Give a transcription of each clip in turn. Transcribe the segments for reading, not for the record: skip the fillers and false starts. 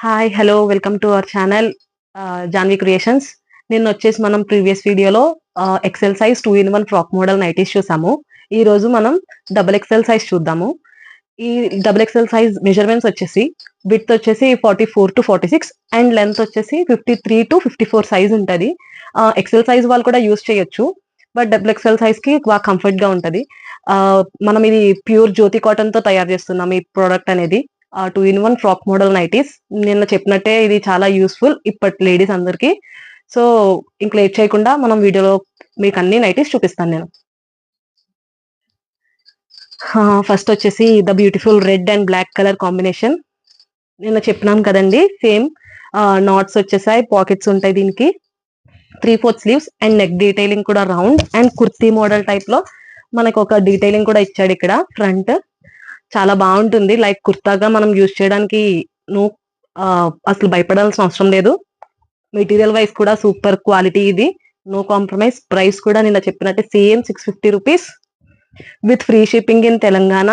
Hi hello welcome to our channel Janvi Creations. నిన్న వచ్చేసి మనం ప్రీవియస్ వీడియోలో XL size 2-in-1 frock model nighties చూసాము. ఈ రోజు మనం డబుల్ ఎక్సెల్ సైజ్ చూద్దాము. ఈ డబుల్ ఎక్సెల్ సైజ్ మెజర్మెంట్స్ వచ్చేసి విడ్త్ వచ్చేసి 44 to 46 అండ్ లెంత్ వచ్చేసి 53 to 54 సైజ్ ఉంటుంది. ఎక్సెల్ సైజ్ వాళ్ళు కూడా యూస్ చేయొచ్చు, బట్ డబుల్ ఎక్సెల్ సైజ్ కి బాగా కంఫర్ట్ గా ఉంటుంది. మనం ఇది ప్యూర్ జ్యోతి కాటన్ తో తయారు చేస్తున్నాం ఈ ప్రోడక్ట్ అనేది. 2-in-1 ఫ్రాక్ మోడల్ నైటీస్ నిన్న చెప్పినట్టే ఇది చాలా యూస్ఫుల్ ఇప్పటి లేడీస్ అందరికి. సో ఇంక లేట్ చేయకుండా మనం వీడియోలో మీకు అన్ని నైటీస్ చూపిస్తాను నేను. ఫస్ట్ వచ్చేసి the beautiful red and black colour combination. నిన్న చెప్పినాం కదండి, సేమ్ నాట్స్ వచ్చేసాయి, పాకెట్స్ ఉంటాయి దీనికి, 3/4 స్లీవ్స్ అండ్ నెక్ డీటెయిలింగ్ కూడా round and kurti model type లో మనకు ఒక డీటెయిలింగ్ కూడా ఇచ్చాడు ఇక్కడ ఫ్రంట్. చాలా బాగుంటుంది, లైక్ కుర్తాగా మనం యూజ్ చేయడానికి అసలు భయపడాల్సిన అవసరం లేదు. మెటీరియల్ వైజ్ కూడా సూపర్ క్వాలిటీ, ఇది నో కాంప్రమైజ్. ప్రైస్ కూడా నిన్న చెప్పినట్టే same 650 rupees with free shipping in Telangana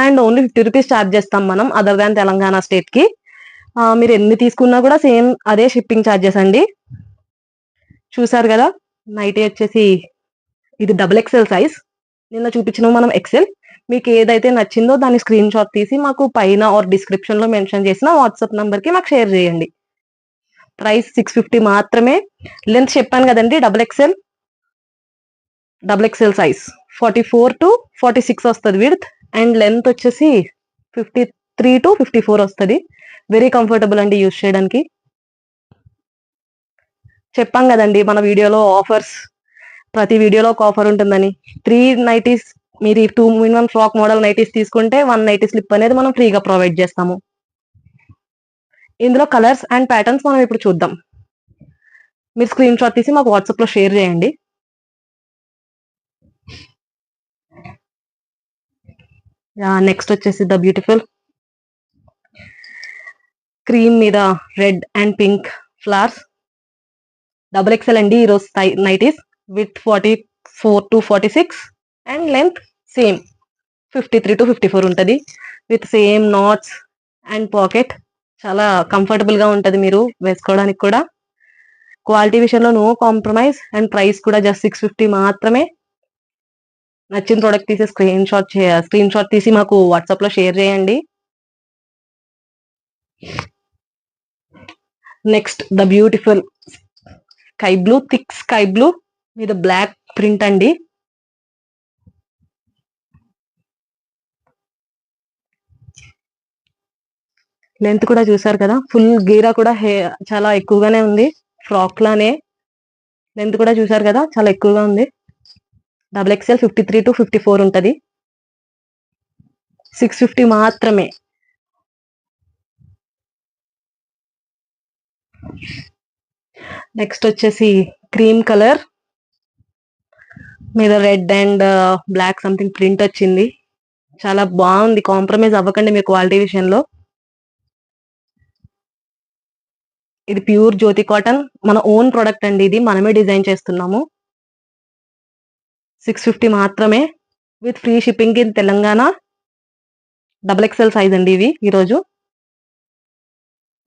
and only 50 rupees charge చేస్తాం మనం అదర్ దాన్ తెలంగాణ స్టేట్ కి. మీరు ఎన్ని తీసుకున్నా కూడా సేమ్ అదే షిప్పింగ్ ఛార్జెస్ అండి. చూసారు కదా, నైటీ వచ్చేసి ఇది డబుల్ ఎక్సెల్ సైజ్. నిన్న చూపించిన మనం ఎక్సెల్. మీకు ఏదైతే నచ్చిందో దాన్ని స్క్రీన్ షాట్ తీసి మాకు పైన ఆర్ డిస్క్రిప్షన్ లో మెన్షన్ చేసిన వాట్సాప్ నంబర్ కి మాకు షేర్ చేయండి. ప్రైస్ 650 మాత్రమే. లెంత్ చెప్పాను కదండి, డబుల్ ఎక్సెల్ సైజ్ 44 to 46 వస్తుంది విడ్త్ అండ్ లెంత్ వచ్చేసి 53 to 54 వస్తుంది. వెరీ కంఫర్టబుల్ అండి యూజ్ చేయడానికి. చెప్పాం కదండి మన వీడియోలో ఆఫర్స్, ప్రతి వీడియోలో ఒక ఆఫర్ ఉంటుందని. 3 నైటీస్ మీరు 2-in-1 ఫ్రాక్ మోడల్ నైటీస్ తీసుకుంటే 1 నైటీ స్లిప్ అనేది మనం ఫ్రీగా ప్రొవైడ్ చేస్తాము. ఇందులో కలర్స్ అండ్ ప్యాటర్న్స్ మనం ఇప్పుడు చూద్దాం. మీరు స్క్రీన్ షాట్ తీసి మాకు వాట్సాప్ లో షేర్ చేయండి. నెక్స్ట్ వచ్చేసి ద బ్యూటిఫుల్ క్రీమ్ మీద red and pink flowers. Double XL అండి ఈరోజు nighties with 44 to 46 and length same 53 to 54 ఉంటుంది with same knots and pocket. చాలా కంఫర్టబుల్ గా ఉంటది మీరు వేసుకోవడానికి కూడా. క్వాలిటీ విషయంలో నో కాంప్రమైజ్ అండ్ ప్రైస్ కూడా జస్ట్ 650 మాత్రమే. నచ్చిన ప్రోడక్ట్ తీసి స్క్రీన్ షాట్ తీసి మాకు వాట్సాప్ లో షేర్ చేయండి. Next the beautiful sky blue, thick sky blue మీద బ్లాక్ ప్రింట్ అండి. లెంత్ కూడా చూసారు కదా, ఫుల్ గీరా కూడా చాలా ఎక్కువగానే ఉంది, ఫ్రాక్ లానే. లెంత్ కూడా చూసారు కదా, చాలా ఎక్కువగా ఉంది. డబుల్ ఎక్స్ఎల్ 53 to 54 ఉంటుంది. 650 మాత్రమే. నెక్స్ట్ వచ్చేసి క్రీమ్ కలర్ మీద red and black something print వచ్చింది. చాలా బాగుంది, కాంప్రమైజ్ అవ్వకండి మీరు క్వాలిటీ విషయంలో. ఇది ప్యూర్ జ్యోతి కాటన్, మన ఓన్ ప్రొడక్ట్ అండి, ఇది మనమే డిజైన్ చేస్తున్నాము. 650 మాత్రమే with free shipping in Telangana. Double XL size అండి ఇవి. ఈరోజు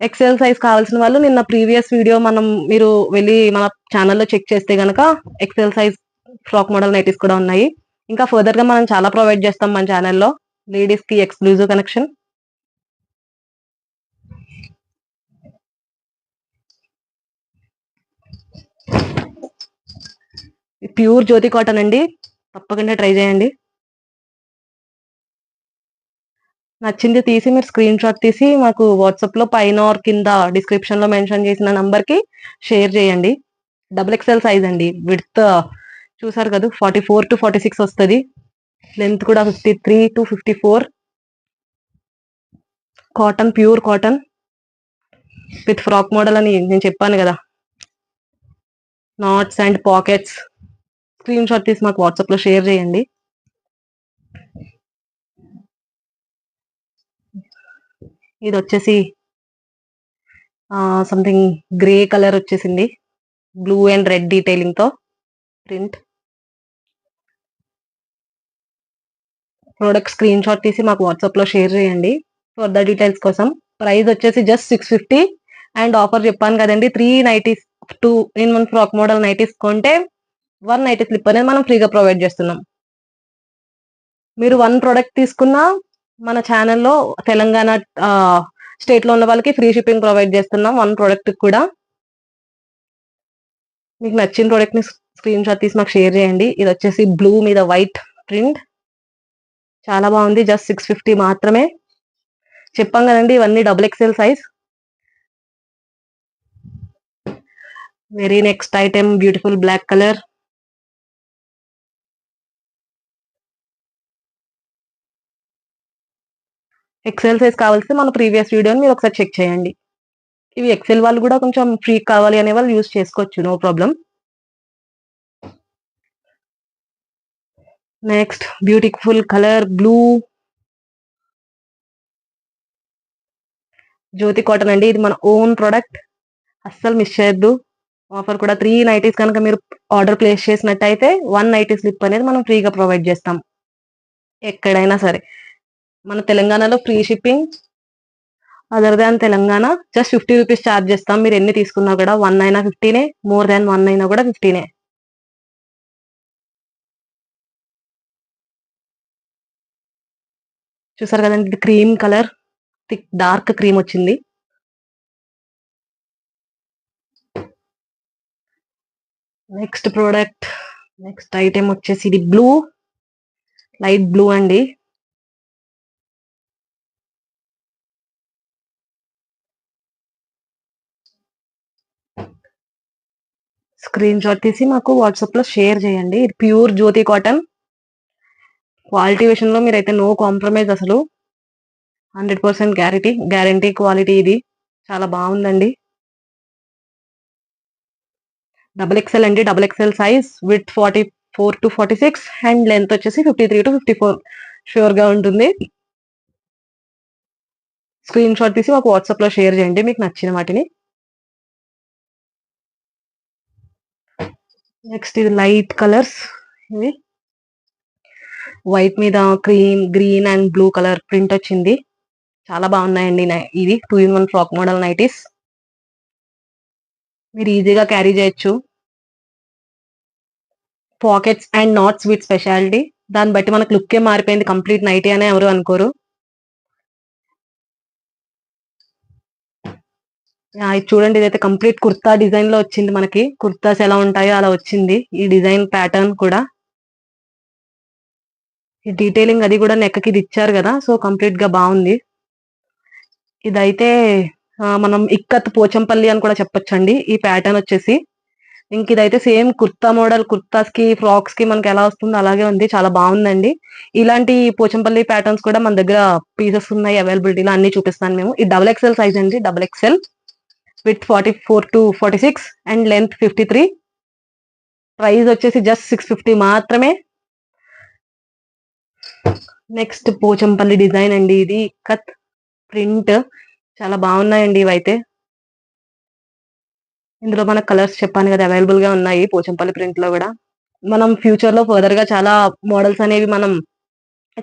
ఎక్సెల్ సైజ్ కావాల్సిన వాళ్ళు నిన్న ప్రీవియస్ వీడియో మీరు వెళ్ళి మన ఛానల్లో చెక్ చేస్తే గనక XL size frock model nighties కూడా ఉన్నాయి. ఇంకా ఫర్దర్ గా మనం చాలా ప్రొవైడ్ చేస్తాం మన ఛానల్లో లేడీస్ కి exclusive connection. Pure Jyoti cotton అండి, తప్పకుండా ట్రై చేయండి. నచ్చింది తీసి మీరు స్క్రీన్ షాట్ తీసి మాకు వాట్సాప్ లో పైన ఆర్ కింద డిస్క్రిప్షన్ లో మెన్షన్ చేసిన నంబర్ కి షేర్ చేయండి. డబుల్ ఎక్స్ఎల్ సైజ్ అండి. విడ్త్ చూసారు కదా, 44 to 46 వస్తుంది. లెంత్ కూడా 53 to 54. Cotton, pure cotton with frock model అని నేను చెప్పాను కదా. Knots and pockets. Screenshot తీసి మాకు వాట్సాప్ లో షేర్ చేయండి. ఇది వచ్చేసి సంథింగ్ గ్రే కలర్ వచ్చేసింది, బ్లూ అండ్ రెడ్ డీటెయిలింగ్ తో ప్రింట్. ప్రోడక్ట్ స్క్రీన్ షాట్ తీసి మాకు వాట్సాప్ లో షేర్ చేయండి ఫర్దర్ డీటెయిల్స్ కోసం. ప్రైస్ వచ్చేసి జస్ట్ 650. అండ్ ఆఫర్ చెప్పాను కదండి, 3 nighties 2-in-1 frock model nighties కొంటే 1 నైటీ స్లిప్ అనేది మనం ఫ్రీగా ప్రొవైడ్ చేస్తున్నాం. మీరు 1 ప్రొడక్ట్ తీసుకున్నా మన ఛానల్లో తెలంగాణ స్టేట్ లో ఉన్న వాళ్ళకి ఫ్రీ షిప్పింగ్ ప్రొవైడ్ చేస్తున్నాం 1 ప్రొడక్ట్ కూడా. మీకు నచ్చిన ప్రొడక్ట్ ని స్క్రీన్ షాట్ తీసి మాకు షేర్ చేయండి. ఇది వచ్చేసి బ్లూ మీద వైట్ ప్రింట్, చాలా బాగుంది. జస్ట్ 650 మాత్రమే. చెప్పాం కదండి, ఇవన్నీ XXL size. Very next item beautiful black colour. XL size కావాల్సి మన ప్రీవియస్ వీడియోని మీరు ఒకసారి చెక్ చేయండి. ఇవి ఎక్సెల్ వాళ్ళు కూడా కొంచెం ఫ్రీ కావాలి అనే వాళ్ళు యూజ్ చేసుకోవచ్చు, no problem. Next beautiful colour blue, Jyoti cotton అండి. ఇది మన ఓన్ ప్రొడక్ట్, అస్సలు మిస్ చేయొద్దు. ఆఫర్ కూడా 3 నైటీస్ కనుక మీరు ఆర్డర్ ప్లేస్ చేసినట్టయితే 1 నైటీ స్లిప్ అనేది మనం ఫ్రీగా ప్రొవైడ్ చేస్తాం. ఎక్కడైనా సరే మన తెలంగాణలో free shipping. Other than Telangana just 50 rupees charge చేస్తాం. మీరు ఎన్ని తీసుకున్నా కూడా 1 అయినా 15, మోర్ దాన్ 1 అయినా కూడా 15. చూసారు కదండి, ఇది cream colour, thick dark cream వచ్చింది. నెక్స్ట్ ప్రోడక్ట్, నెక్స్ట్ ఐటెం వచ్చేసి ఇది బ్లూ, లైట్ బ్లూ అండి. స్క్రీన్ షాట్ తీసి మాకు వాట్సాప్ లో షేర్ చేయండి. ఇది ప్యూర్ జ్యోతి కాటన్. క్వాలిటీ విషయంలో మీరైతే నో కాంప్రమైజ్, అసలు 100% గ్యారంటీ క్వాలిటీ. ఇది చాలా బాగుందండి. XXL అండి, XXL size with 44 to 46 and length వచ్చేసి 53 to 54 షూర్ గా ఉంటుంది. స్క్రీన్ షాట్ తీసి మాకు వాట్సాప్ లో షేర్ చేయండి మీకు నచ్చిన వాటిని. నెక్స్ట్ ఇది లైట్ కలర్స్, ఇవి వైట్ మీద cream, green and blue colour print వచ్చింది. చాలా బాగున్నాయండి. ఇది 2-in-1 ఫ్రాక్ మోడల్ నైటీస్. మీరు ఈజీగా క్యారీ చేయొచ్చు. Pockets and knots with speciality. దాన్ని బట్టి మనకు లుక్కే మారిపోయింది, కంప్లీట్ నైటీ అనే ఎవరు అనుకోరు. ఇది చూడండి, ఇదైతే కంప్లీట్ కుర్తా డిజైన్ లో వచ్చింది. మనకి కుర్తాస్ ఎలా ఉంటాయో అలా వచ్చింది ఈ డిజైన్ ప్యాటర్న్ కూడా. ఈ డీటెయిలింగ్ అది కూడా నెక్ కి ఇది ఇచ్చారు కదా, సో కంప్లీట్ గా బాగుంది. ఇదైతే మనం ఇక్కత్ పోచంపల్లి అని కూడా చెప్పొచ్చండి ఈ ప్యాటర్న్ వచ్చేసి. ఇంక ఇదైతే సేమ్ కుర్తా మోడల్, కుర్తాస్ కి ఫ్రాక్స్ కి మనకి ఎలా వస్తుందో అలాగే ఉంది. చాలా బాగుందండి. ఇలాంటి పోచంపల్లి ప్యాటర్న్స్ కూడా మన దగ్గర పీసెస్ ఉన్నాయి అవైలబిలిటీలో, అన్ని చూపిస్తాను మేము. ఇది XXL సైజ్ అండి, XXL with 44 to 46 and length 53. Price వచ్చేసి జస్ట్ 650 మాత్రమే. నెక్స్ట్ పోచంపల్లి డిజైన్ అండి, ఇది కత్ ప్రింట్. చాలా బాగున్నాయండి ఇవైతే. ఇందులో మన కలర్స్ చెప్పాను కదా అవైలబుల్ గా ఉన్నాయి పోచంపల్లి ప్రింట్ లో కూడా. మనం ఫ్యూచర్ లో ఫర్దర్ గా చాలా మోడల్స్ అనేవి మనం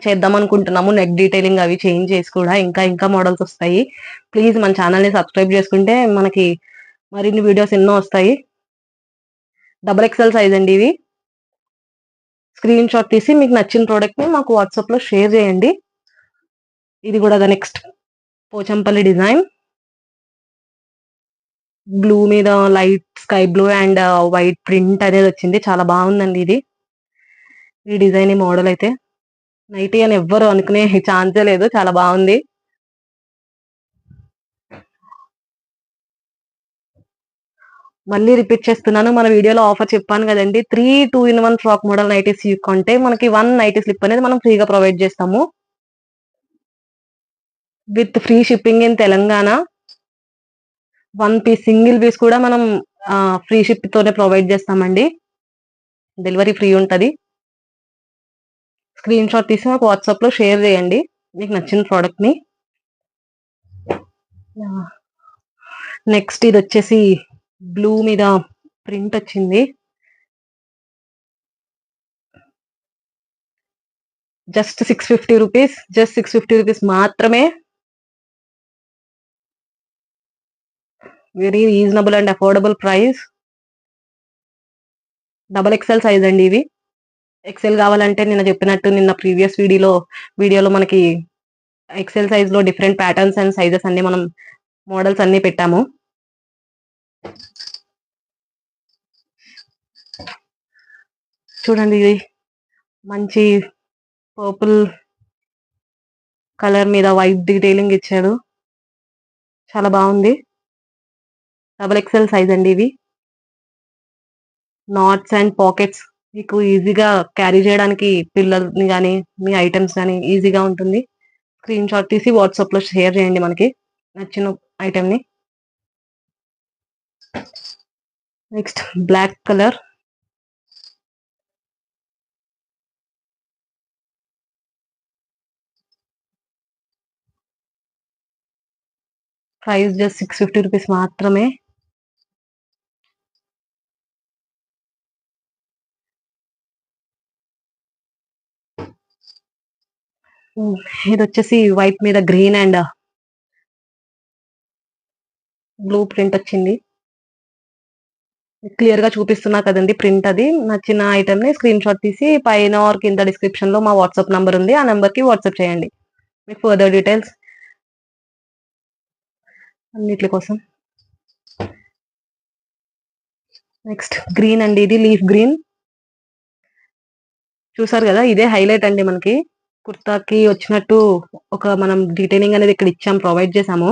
చేద్దాం అనుకుంటున్నాము. నెక్ డీటెయిలింగ్ అవి చేంజ్ చేసి కూడా ఇంకా ఇంకా మోడల్స్ వస్తాయి. ప్లీజ్ మన ఛానల్ ని సబ్స్క్రైబ్ చేసుకుంటే మనకి మరిన్ని వీడియోస్ ఎన్నో వస్తాయి. XXL సైజ్ అండి ఇవి. స్క్రీన్ షాట్ తీసి మీకు నచ్చిన ప్రోడక్ట్ ని మాకు వాట్సాప్ లో షేర్ చేయండి. ఇది కూడా నెక్స్ట్ పోచంపల్లి డిజైన్, బ్లూ మీద light sky blue and white print అనేది వచ్చింది. చాలా బాగుందండి ఇది. ఈ డిజైన్, ఈ మోడల్ అయితే నైటీ అని ఎవ్వరు అనుకునే ఛాన్సే లేదు. చాలా బాగుంది. మళ్ళీ రిపీట్ చేస్తున్నాను, మన వీడియోలో ఆఫర్ చెప్పాను కదండి, 3 2-in-1 ఫ్రాక్ మోడల్ నైటీస్ కొంటే మనకి 1 నైటీ స్లిప్ అనేది మనం ఫ్రీగా ప్రొవైడ్ చేస్తాము with free shipping in Telangana. 1 piece single piece కూడా మనం ఫ్రీ షిప్ తోనే ప్రొవైడ్ చేస్తామండి. డెలివరీ ఫ్రీ ఉంటది. స్క్రీన్ షాట్ తీసి మాకు వాట్సాప్ లో షేర్ చేయండి మీకు నచ్చిన ప్రోడక్ట్ ని. నెక్స్ట్ ఇది వచ్చేసి బ్లూ మీద ప్రింట్ వచ్చింది. జస్ట్ 650 రూపీస్, జస్ట్ 650 రూపీస్ మాత్రమే. Very reasonable and affordable price. Double XL size అండి ఇవి. ఎక్సెల్ కావాలంటే నిన్న చెప్పినట్టు నిన్న ప్రీవియస్ వీడియోలో మనకి ఎక్సెల్ సైజ్ లో డిఫరెంట్ ప్యాటర్న్స్ అండ్ సైజెస్ అన్ని మనం మోడల్స్ అన్ని పెట్టాము. చూడండి ఇది మంచి పర్పుల్ కలర్ మీద వైట్ డీటెయిలింగ్ ఇచ్చాడు. చాలా బాగుంది. డబల్ ఎక్స్ఎల్ సైజ్ అండి ఇవి. నాట్స్ అండ్ పాకెట్స్ మీకు ఈజీగా క్యారీ చేయడానికి పిల్లల్ని కానీ మీ ఐటమ్స్ కానీ ఈజీగా ఉంటుంది. స్క్రీన్ షాట్ తీసి వాట్సాప్ లో షేర్ చేయండి మనకి నచ్చిన ఐటమ్ ని. Next black colour. Price just 650 rupees మాత్రమే. ఇది వచ్చేసి వైట్ మీద గ్రీన్ అండ్ బ్లూ ప్రింట్ వచ్చింది. క్లియర్ గా చూపిస్తున్నా కదండి ప్రింట్. అది నచ్చిన ఐటమ్ ని స్క్రీన్ షాట్ తీసి పైన ఆర్ కింద డిస్క్రిప్షన్ లో మా వాట్సాప్ నంబర్ ఉంది, ఆ నంబర్ కి వాట్సాప్ చేయండి మీకు ఫర్దర్ డీటెయిల్స్ అన్నిటి కోసం. నెక్స్ట్ గ్రీన్ అండి, ఇది లీఫ్ గ్రీన్. చూసారు కదా, ఇదే హైలైట్ అండి మనకి కుర్తాకి వచ్చినట్టు. ఒక మనం డీటెయిలింగ్ అనేది ఇక్కడ ఇచ్చాం, ప్రొవైడ్ చేసాము.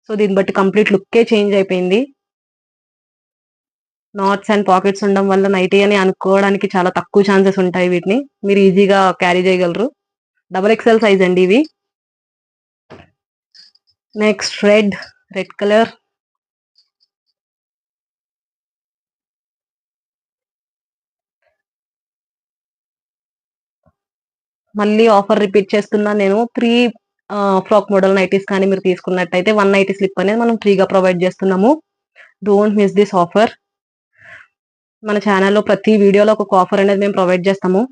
సో దీన్ని బట్టి కంప్లీట్ లుక్కే చేంజ్ అయిపోయింది. నాట్స్ అండ్ పాకెట్స్ ఉండడం వల్ల నైటీ అని అనుకోవడానికి చాలా తక్కువ ఛాన్సెస్ ఉంటాయి. వీటిని మీరు ఈజీగా క్యారీ చేయగలరు. డబల్ ఎక్స్ఎల్ సైజ్ అండి ఇవి. Next red colour. మళ్ళీ ఆఫర్ రిపీట్ చేస్తున్నా నేను. 3 ఫ్రాక్ మోడల్ నైటీస్ కానీ మీరు తీసుకున్నట్టయితే 1 నైటీ స్లిప్ అనేది మనం ఫ్రీగా ప్రొవైడ్ చేస్తున్నాము. Don't miss this offer. మన ఛానల్లో ప్రతి వీడియోలో ఒక ఆఫర్ అనేది మేము ప్రొవైడ్ చేస్తాము.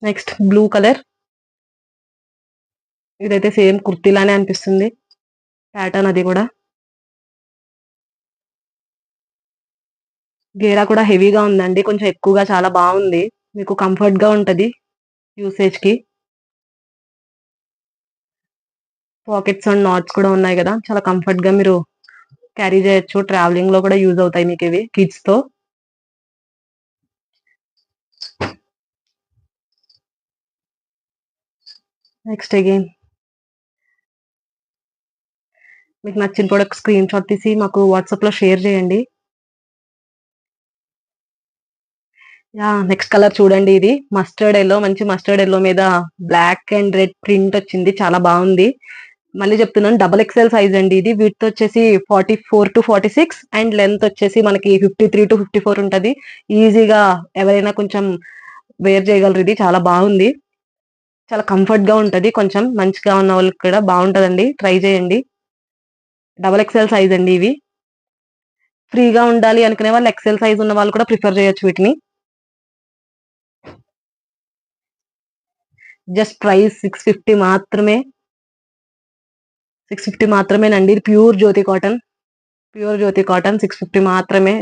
Next blue colour. ఇదైతే సేమ్ కుర్తీలానే అనిపిస్తుంది ప్యాటర్న్. అది కూడా గేరా కూడా హెవీగా ఉందండి, కొంచెం ఎక్కువగా. చాలా బాగుంది, మీకు కంఫర్ట్ గా ఉంటది యూసేజ్ కి. పాకెట్స్ అండ్ నాట్స్ కూడా ఉన్నాయి కదా, చాలా కంఫర్ట్ గా మీరు క్యారీ చేయొచ్చు. ట్రావెలింగ్ లో కూడా యూజ్ అవుతాయి మీకు ఇవి కిడ్స్ తో. నెక్స్ట్ అగైన్ మీకు నచ్చిన ప్రోడక్ట్ స్క్రీన్ షాట్ తీసి మాకు వాట్సాప్ లో షేర్ చేయండి. నెక్స్ట్ కలర్ చూడండి, ఇది మస్టర్డ్ ఎల్లో. మంచి మస్టర్డ్ ఎల్లో మీద బ్లాక్ అండ్ రెడ్ ప్రింట్ వచ్చింది, చాలా బాగుంది. మళ్ళీ చెప్తున్నాను, డబల్ ఎక్స్ఎల్ సైజ్ అండి ఇది. విడ్త్ వచ్చేసి 44 to 46 అండ్ లెంత్ వచ్చేసి మనకి 53 to 54 ఉంటది. ఈజీగా ఎవరైనా కొంచెం వేర్ చేయగలరు. ఇది చాలా బాగుంది, చాలా కంఫర్ట్ గా ఉంటది. కొంచెం మంచిగా ఉన్న వాళ్ళకి కూడా బాగుంటదండి, ట్రై చేయండి. డబల్ ఎక్స్ఎల్ సైజ్ అండి ఇవి. ఫ్రీగా ఉండాలి అనుకునే వాళ్ళు ఎక్స్ఎల్ సైజ్ ఉన్న వాళ్ళు కూడా ప్రిఫర్ చేయొచ్చు వీటిని. జస్ట్ ప్రైస్ 650 మాత్రమే. 650 మాత్రమేనండి. ఇది ప్యూర్ జ్యోతి కాటన్. 650 మాత్రమే.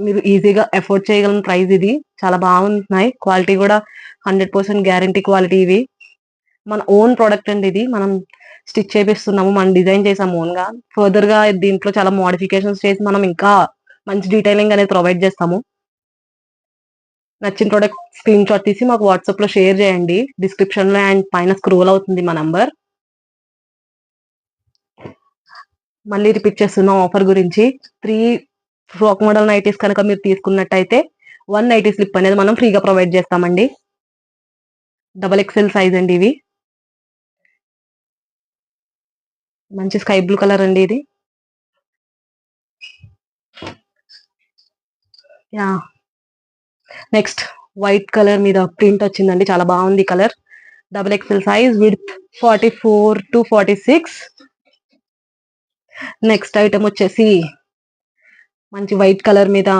మీరు ఈజీగా ఎఫోర్డ్ చేయగలిగిన ప్రైస్ ఇది. చాలా బాగుంటున్నాయి, క్వాలిటీ కూడా 100% గ్యారంటీ క్వాలిటీ ఇవి. మన ఓన్ ప్రోడక్ట్ అండి ఇది. మనం స్టిచ్ చేపిస్తున్నాము, మనం డిజైన్ చేసాము ఓన్ గా. ఫర్దర్ గా దీంట్లో చాలా మోడిఫికేషన్స్ చేసి మనం ఇంకా మంచి డీటెయిలింగ్ అనేది ప్రొవైడ్ చేస్తాము. నచ్చిన ప్రోడక్ట్ స్క్రీన్ షాట్ తీసి మాకు వాట్సాప్ లో షేర్ చేయండి. డిస్క్రిప్షన్ లో అండ్ పైన స్క్రోల్ అవుతుంది మా నంబర్. మళ్ళీ రిపీట్ చేస్తున్నాం ఆఫర్ గురించి. 3 ఫ్రాక్ మోడల్ నైటీస్ కనుక మీరు తీసుకున్నట్టయితే 1 నైటీ స్లిప్ అనేది మనం ఫ్రీగా ప్రొవైడ్ చేస్తామండి. డబల్ ఎక్స్ఎల్ సైజ్ అండి ఇవి. మంచి స్కై బ్లూ కలర్ అండి ఇది. నెక్స్ట్ వైట్ కలర్ మీద ప్రింట్ వచ్చిందండి, చాలా బాగుంది colour. Double XL size, width 44 to 46. Next item వచ్చేసి మంచి వైట్ కలర్ మీద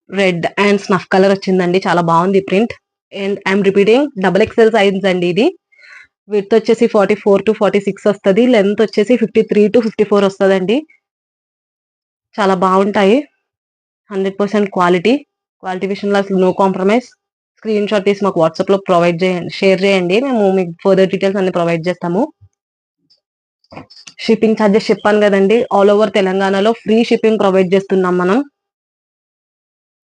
రెడ్ అండ్ స్నఫ్ కలర్ వచ్చిందండి, చాలా బాగుంది print. And I'm repeating, double XL size అండి ఇది. విడ్త్ వచ్చేసి 44 to 46 వస్తది. లెంత్ వచ్చేసి 53 to 54 వస్తదండి. చాలా బాగుంటాయి. 100% క్వాలిటీ. క్వాలిటీ విషయంలో అసలు నో కాంప్రమైజ్. స్క్రీన్ షాట్ తీసి మాకు వాట్సాప్‌లో షేర్ చేయండి. మేము మీకు ఫర్దర్ డీటెయిల్స్ అన్ని ప్రొవైడ్ చేస్తాము. షిప్పింగ్ చార్జెస్ చెప్పాను కదండీ! ఆల్ ఓవర్ తెలంగాణలో ఫ్రీ షిప్పింగ్ ప్రొవైడ్ చేస్తున్నాం మనం.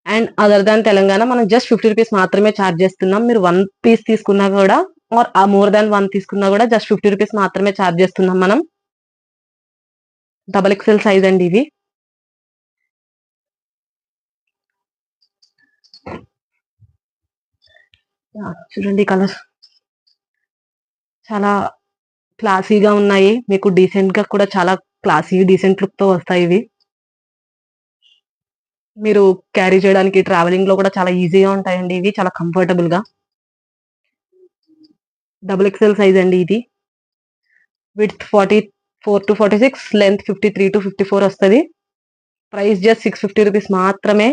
అండ్ అదర్ దాన్ తెలంగాణ మనం జస్ట్ 50 రూపీస్ మాత్రమే చార్జ్ చేస్తున్నాం. మీరు 1 పీస్ తీసుకున్నా కూడా ఆర్ మోర్ దాన్ 1 తీసుకున్నా కూడా జస్ట్ 50 రూపీస్ మాత్రమే చార్జ్ చేస్తున్నాం మనం. డబుల్ ఎక్సెల్ సైజ్ అండి ఇవి. చూడండి కలర్స్ చాలా క్లాసీగా ఉన్నాయి. మీకు డీసెంట్‌గా కూడా చాలా క్లాసీ డీసెంట్ లుక్‌తో వస్తాయి ఇవి. మీరు క్యారీ చేయడానికి ట్రావెలింగ్‌లో కూడా చాలా ఈజీగా ఉంటాయండి ఇవి. చాలా కంఫర్టబుల్‌గా. డబుల్ ఎక్సెల్ సైజ్ అండి ఇది. విడ్త్ 44-46, లెంత్ 53-54 వస్తది. ప్రైస్ జస్ట్ 650 రూపీస్ మాత్రమే.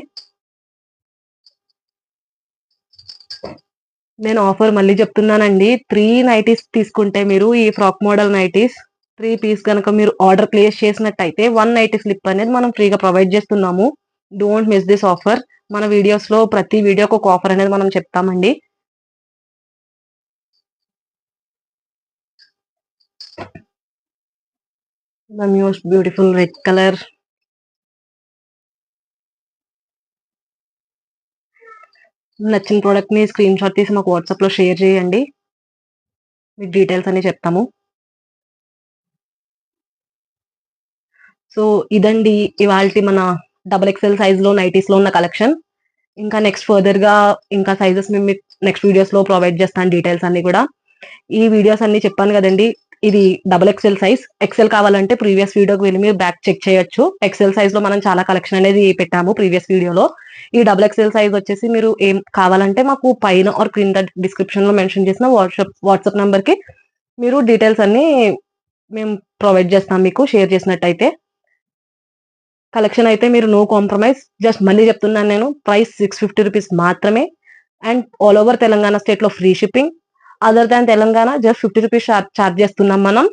నేను ఆఫర్ మళ్ళీ చెప్తున్నానండి. 3 నైటీస్ తీసుకుంటే మీరు ఈ ఫ్రాక్ మోడల్ నైటీస్ 3 పీస్ గనక మీరు ఆర్డర్ ప్లేస్ చేసినట్టయితే 1 నైటీ స్లిప్ అనేది మనం ఫ్రీగా ప్రొవైడ్ చేస్తున్నాము. Don't miss this offer. మన వీడియోస్‌లో ప్రతి వీడియోకి ఒక ఆఫర్ అనేది మనం చెప్తామండి. The most beautiful red colour. నచ్చిన ప్రొడక్ట్‌ని స్క్రీన్ షాట్ తీసి మాకు వాట్సాప్‌లో షేర్ చేయండి. మీకు డీటెయిల్స్ అన్ని చెప్తాము. సో ఇదండి ఇవాల్టి మన డబుల్ ఎక్సెల్ సైజ్‌లో నైటీస్‌లో ఉన్న కలెక్షన్. ఇంకా నెక్స్ట్ ఫర్దర్‌గా ఇంకా సైజెస్ మేము మీకు నెక్స్ట్ వీడియోస్‌లో ప్రొవైడ్ చేస్తాను డీటెయిల్స్ అన్ని కూడా. ఈ వీడియోస్ అన్ని చెప్పాను కదండీ! ఇది డబుల్ ఎక్సెల్ సైజ్. ఎక్సెల్ కావాలంటే ప్రీవియస్ వీడియోకి వెళ్లి మీరు బ్యాక్ చెక్ చేయొచ్చు. ఎక్సెల్ సైజ్‌లో మనం చాలా కలెక్షన్ అనేది పెట్టాము ప్రీవియస్ వీడియోలో. ఈ డబుల్ ఎక్సెల్ సైజ్ వచ్చేసి మీరు ఏం కావాలంటే మాకు పైన ఆర్ క్రింద డిస్క్రిప్షన్‌లో మెన్షన్ చేసిన వాట్సాప్ నంబర్‌కి మీరు డీటెయిల్స్ అన్నీ మేము ప్రొవైడ్ చేస్తాం మీకు షేర్ చేసినట్టయితే. కలెక్షన్ అయితే మీరు నో కాంప్రమైజ్. జస్ట్ మళ్ళీ చెప్తున్నాను నేను. ప్రైస్ 650 రూపీస్ మాత్రమే. అండ్ ఆల్ ఓవర్ తెలంగాణ స్టేట్‌లో free shipping. Other than Telangana just 50 rupees charge చేస్తున్నాం మనం.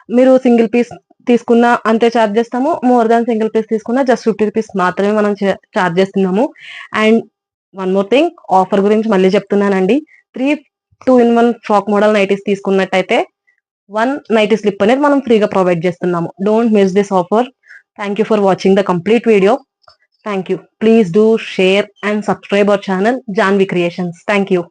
మీరు సింగిల్ పీస్ తీసుకున్నా అంతే చార్జ్ చేస్తాము. మోర్ దాన్ సింగిల్ పీస్ తీసుకున్నా జస్ట్ 50 రూపీస్ మాత్రమే మనం చార్జ్ చేస్తున్నాము. And one more thing offer గురించి మళ్ళీ చెప్తున్నానండి. 3 2 in 1 ఫ్రాక్ మోడల్ నైటీస్ తీసుకున్నట్టయితే 1 నైటీ స్లిప్ అనేది మనం ఫ్రీగా ప్రొవైడ్ చేస్తున్నాము. Don't miss this offer. Thank you for watching the complete video. Thank you. Please do share and subscribe our channel, Janvi Creations. Thank you.